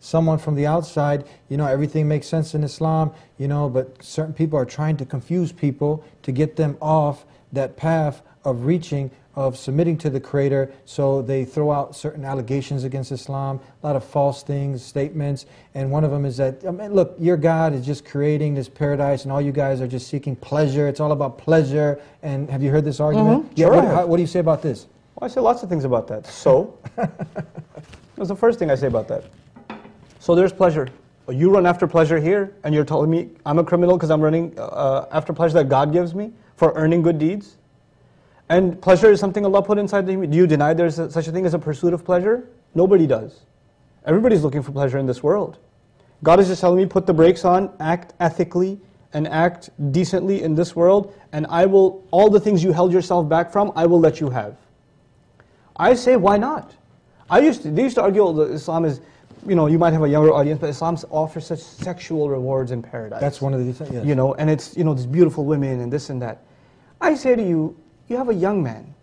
someone from the outside, you know, everything makes sense in Islam, you know, but certain people are trying to confuse people to get them off that path of reaching, of submitting to the Creator. So they throw out certain allegations against Islam, a lot of false things, statements, and one of them is that, I mean, look, your God is just creating this paradise and all you guys are just seeking pleasure. It's all about pleasure. And have you heard this argument? Mm-hmm. Sure. Yeah, what do you say about this? Well, I say lots of things about that. So, that's the first thing I say about that. So there's pleasure. You run after pleasure here, and you're telling me I'm a criminal because I'm running after pleasure that God gives me for earning good deeds? And pleasure is something Allah put inside the human. Do you deny there's such a thing as a pursuit of pleasure? Nobody does. Everybody's looking for pleasure in this world. God is just telling me, put the brakes on, act ethically, and act decently in this world, and I will, all the things you held yourself back from, I will let you have. I say, why not? They used to argue that Islam is, you know, you might have a younger audience, but Islam offers such sexual rewards in paradise. That's one of the things, yes. You know, and it's, you know, these beautiful women and this and that. I say to you, you have a young man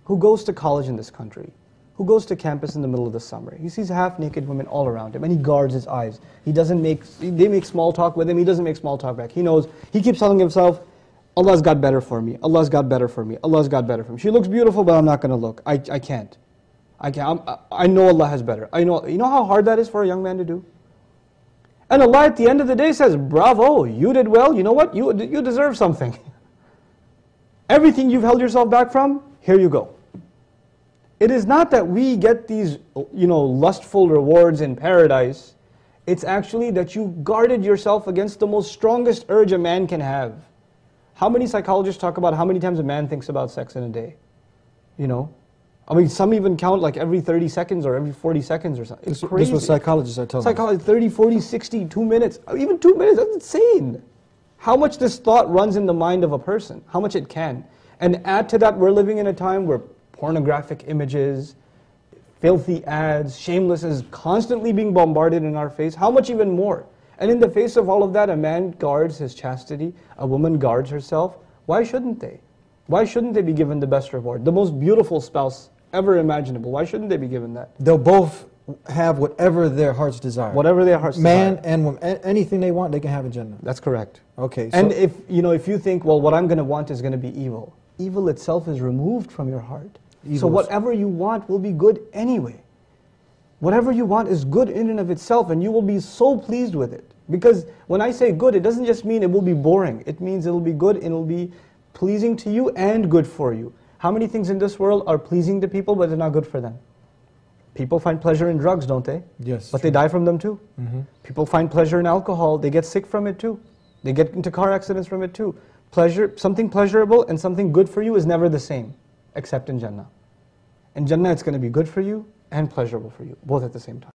who goes to college in this country, who goes to campus in the middle of the summer. He sees half-naked women all around him, and he guards his eyes. They make small talk with him, he doesn't make small talk back. He knows, he keeps telling himself, Allah's got better for me, Allah's got better for me, Allah's got better for me. She looks beautiful, but I'm not going to look. I can't. I know Allah has better. You know how hard that is for a young man to do? And Allah at the end of the day says, bravo, you did well, you know what? You deserve something. Everything you've held yourself back from, here you go. It is not that we get these, you know, lustful rewards in paradise. It's actually that you guarded yourself against the most strongest urge a man can have. How many psychologists talk about how many times a man thinks about sex in a day? You know? I mean, some even count like every 30 seconds or every 40 seconds or something. It's crazy. This is what psychologists are telling us. Psychologists, 30, 40, 60, 2 minutes, even 2 minutes, that's insane. How much this thought runs in the mind of a person, how much it can. And add to that, we're living in a time where pornographic images, filthy ads, shameless is constantly being bombarded in our face. How much even more? And in the face of all of that, a man guards his chastity, a woman guards herself. Why shouldn't they? Why shouldn't they be given the best reward? The most beautiful spouse ever imaginable. Why shouldn't they be given that? They'll both have whatever their hearts desire. Whatever their hearts desire. Man and woman, anything they want, they can have in Jannah. That's correct. Okay. And if you think, well, what I'm going to want is going to be evil. Evil itself is removed from your heart. So whatever you want will be good anyway. Whatever you want is good in and of itself, and you will be so pleased with it. Because when I say good, it doesn't just mean it will be boring. It means it will be good and it will be pleasing to you and good for you. How many things in this world are pleasing to people but they're not good for them? People find pleasure in drugs, don't they? Yes. But they die from them too. Mm-hmm. People find pleasure in alcohol, they get sick from it too. They get into car accidents from it too. Pleasure, something pleasurable and something good for you is never the same, except in Jannah. In Jannah it's going to be good for you and pleasurable for you, both at the same time.